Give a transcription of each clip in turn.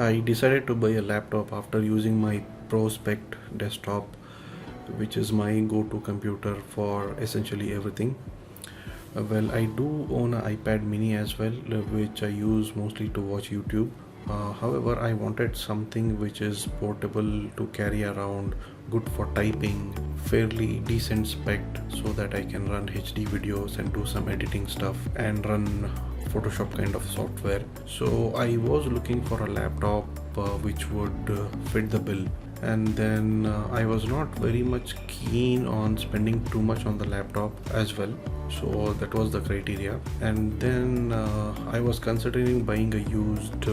I decided to buy a laptop after using my Prospect desktop, which is my go-to computer for essentially everything. Well, I do own an iPad mini as well, which I use mostly to watch YouTube. However, I wanted something which is portable to carry around, good for typing, fairly decent spec so that I can run HD videos and do some editing stuff and run Photoshop kind of software. So I was looking for a laptop which would fit the bill. And then I was not very much keen on spending too much on the laptop as well, so that was the criteria. And then I was considering buying a used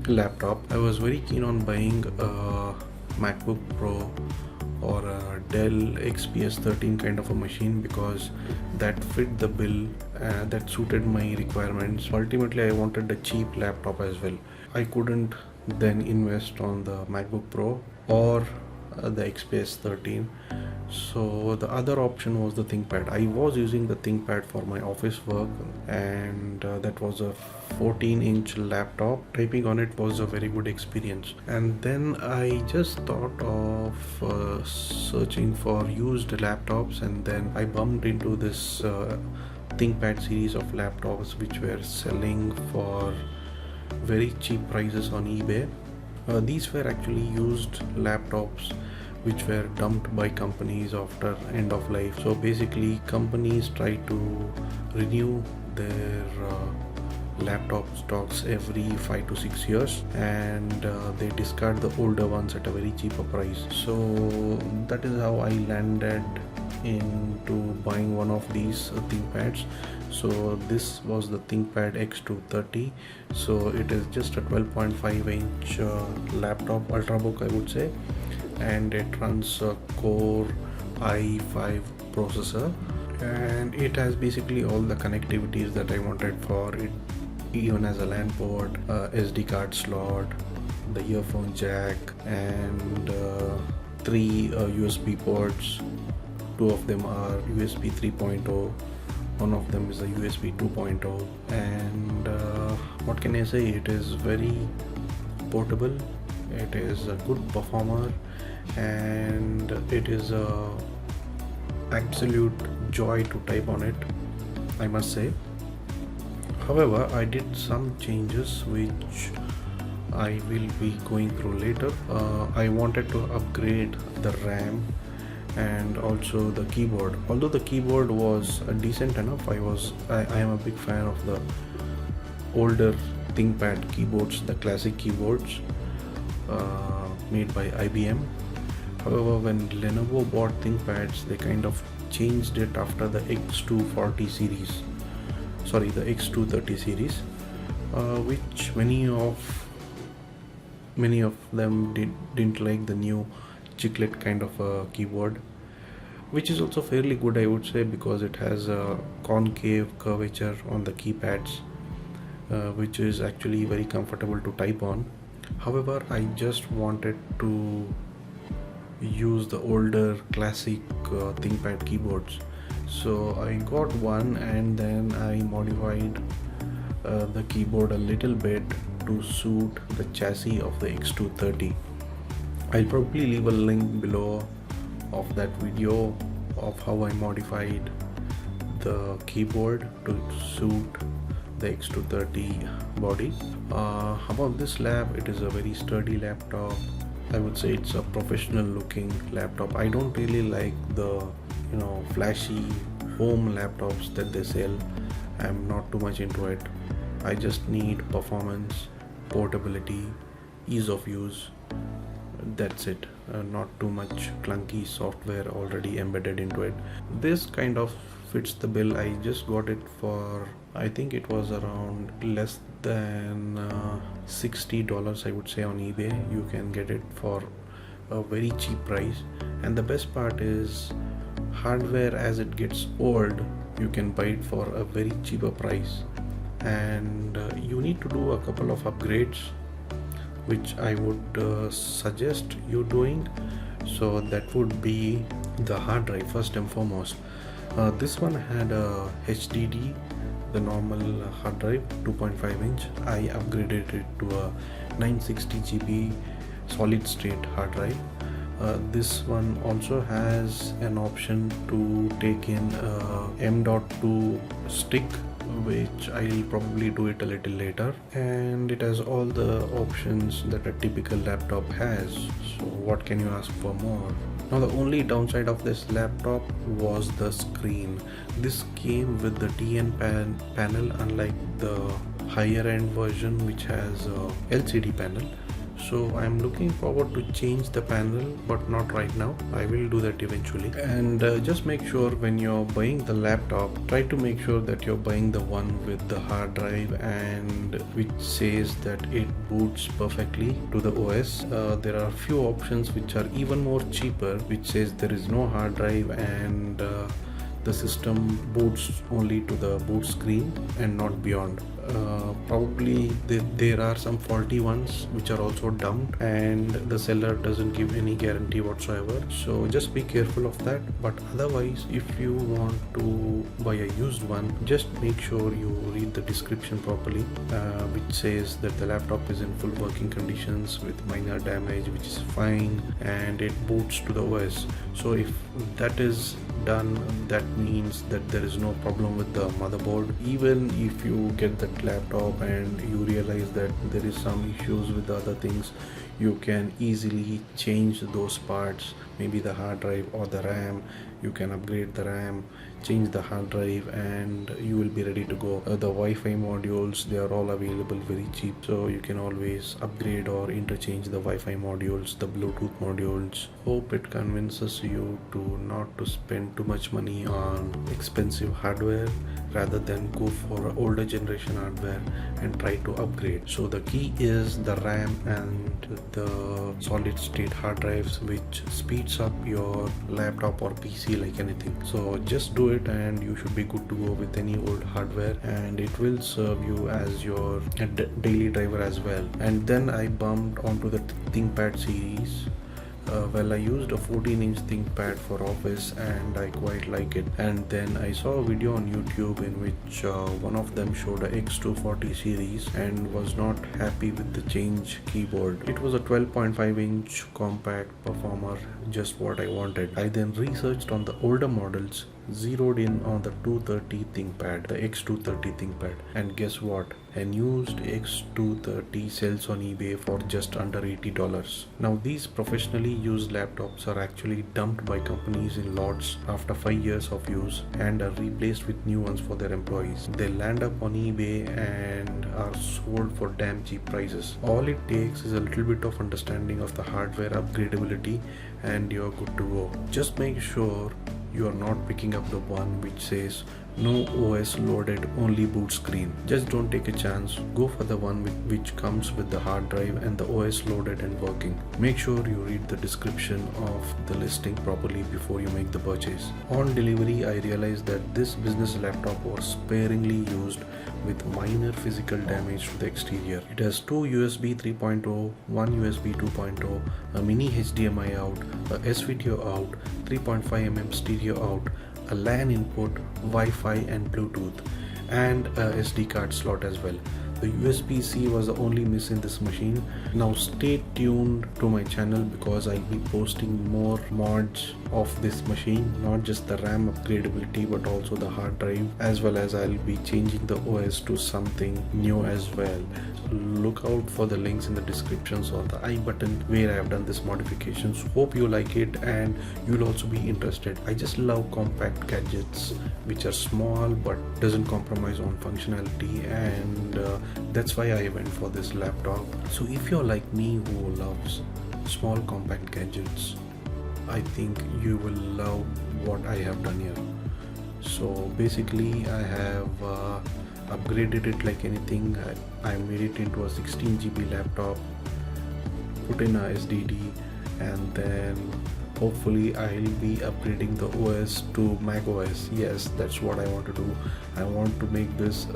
laptop. I was very keen on buying a MacBook Pro or a Dell XPS 13 kind of a machine because that fit the bill, that suited my requirements. Ultimately, I wanted a cheap laptop as well. I couldn't then invest on the MacBook Pro or the XPS 13. So the other option was the ThinkPad. I was using the ThinkPad for my office work, and that was a 14-inch laptop. Typing on it was a very good experience. And then I just thought of searching for used laptops, and then I bumped into this ThinkPad series of laptops which were selling for very cheap prices on eBay. These were actually used laptops which were dumped by companies after end of life. So basically companies try to renew their laptop stocks every 5 to 6 years, and they discard the older ones at a very cheaper price. So that is how I landed into buying one of these ThinkPads. So this was the ThinkPad X230. So it is just a 12.5-inch laptop Ultrabook, I would say, and it runs a Core i5 processor, and it has basically all the connectivities that I wanted for it, even as a LAN port, SD card slot, the earphone jack, and 3 USB ports. 2 of them are USB 3.0, one of them is a USB 2.0, and what can I say, it is very portable, it is a good performer, and it is a absolute joy to type on it, I must say. However, I did some changes which I will be going through later. I wanted to upgrade the RAM and also the keyboard. Although the keyboard was decent enough, I am a big fan of the older ThinkPad keyboards, the classic keyboards made by IBM. However, when Lenovo bought ThinkPads, they kind of changed it after the X230 series, which many of them didn't like the new chiclet kind of a keyboard, which is also fairly good, I would say, because it has a concave curvature on the keypads, which is actually very comfortable to type on. However, I just wanted to use the older classic ThinkPad keyboards, so I got one, and then I modified the keyboard a little bit to suit the chassis of the X230. I'll probably leave a link below of that video of how I modified the keyboard to suit the X230 body. About this lab, it is a very sturdy laptop. I would say it's a professional looking laptop. I don't really like the flashy home laptops that they sell. I'm not too much into it. I just need performance, portability, ease of use. That's it. Not too much clunky software already embedded into it. This kind of fits the bill. I just got it for, I think it was around less than $60, I would say, on eBay. You can get it for a very cheap price, and the best part is hardware, as it gets old, you can buy it for a very cheaper price, and you need to do a couple of upgrades which I would suggest you doing. So that would be the hard drive first and foremost. This one had a HDD, the normal hard drive, 2.5 inch. I upgraded it to a 960 GB solid state hard drive. This one also has an option to take in M.2 stick, which I'll probably do it a little later, and it has all the options that a typical laptop has. So what can you ask for more? Now the only downside of this laptop was the screen. This came with the TN panel, unlike the higher end version which has a LCD panel. So I'm looking forward to change the panel, but not right now. I will do that eventually. And just make sure when you're buying the laptop, try to make sure that you're buying the one with the hard drive and which says that it boots perfectly to the OS. There are few options which are even more cheaper, which says there is no hard drive and the system boots only to the boot screen and not beyond. Probably there are some faulty ones which are also dumped, and the seller doesn't give any guarantee whatsoever, so just be careful of that. But otherwise, if you want to buy a used one, just make sure you read the description properly, which says that the laptop is in full working conditions with minor damage, which is fine, and it boots to the OS. So if that is done, that means that there is no problem with the motherboard. Even if you get that laptop and you realize that there is some issues with the other things, you can easily change those parts, maybe the hard drive or the RAM. You can upgrade the RAM, change the hard drive, and you will be ready to go. The Wi-Fi modules, they are all available very cheap, so you can always upgrade or interchange the Wi-Fi modules, the Bluetooth modules. Hope it convinces you to not to spend too much money on expensive hardware, rather than go for older generation hardware and try to upgrade. So the key is the RAM and the solid state hard drives, which speeds up your laptop or PC like anything. So just do it and you should be good to go with any old hardware, and it will serve you as your daily driver as well. And then I bumped onto the ThinkPad series. I used a 14-inch ThinkPad for office and I quite like it. And then I saw a video on YouTube in which one of them showed a X240 series and was not happy with the change keyboard. It was a 12.5-inch compact performer, just what I wanted. I then researched on the older models, zeroed in on the 230 ThinkPad, the X230 ThinkPad, and guess what? An used X230 sells on eBay for just under $80. Now these professionally used laptops are actually dumped by companies in lots after 5 years of use and are replaced with new ones for their employees. They land up on eBay and are sold for damn cheap prices. All it takes is a little bit of understanding of the hardware upgradability and you're good to go. Just make sure you are not picking up the one which says no OS loaded, only boot screen. Just don't take a chance. Go for the one which comes with the hard drive and the OS loaded and working. Make sure you read the description of the listing properly before you make the purchase. On delivery, I realized that this business laptop was sparingly used with minor physical damage to the exterior. It has two USB 3.0, one USB 2.0, a mini HDMI out, a SVTO out, 3.5mm stereo out, a LAN input, Wi-Fi and Bluetooth, and a SD card slot as well. The USB-C was the only miss in this machine. Now stay tuned to my channel because I'll be posting more mods of this machine, not just the RAM upgradability but also the hard drive, as well as I'll be changing the OS to something new as well. So look out for the links in the descriptions or the I button where I have done this modifications. Hope you like it and you'll also be interested. I just love compact gadgets which are small but doesn't compromise on functionality, and that's why I went for this laptop. So if you're like me who loves small compact gadgets, I think you will love what I have done here. So basically I have upgraded it like anything. I made it into a 16 GB laptop, put in a SSD, and then hopefully I'll be upgrading the OS to Mac OS. Yes, that's what I want to do. I want to make this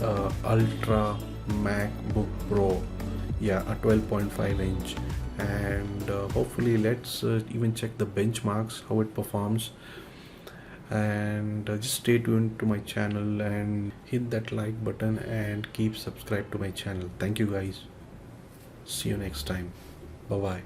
Ultra MacBook Pro, yeah, a 12.5 inch, and hopefully let's even check the benchmarks, how it performs. And just stay tuned to my channel and hit that like button and keep subscribed to my channel. Thank you guys. See you next time. Bye bye.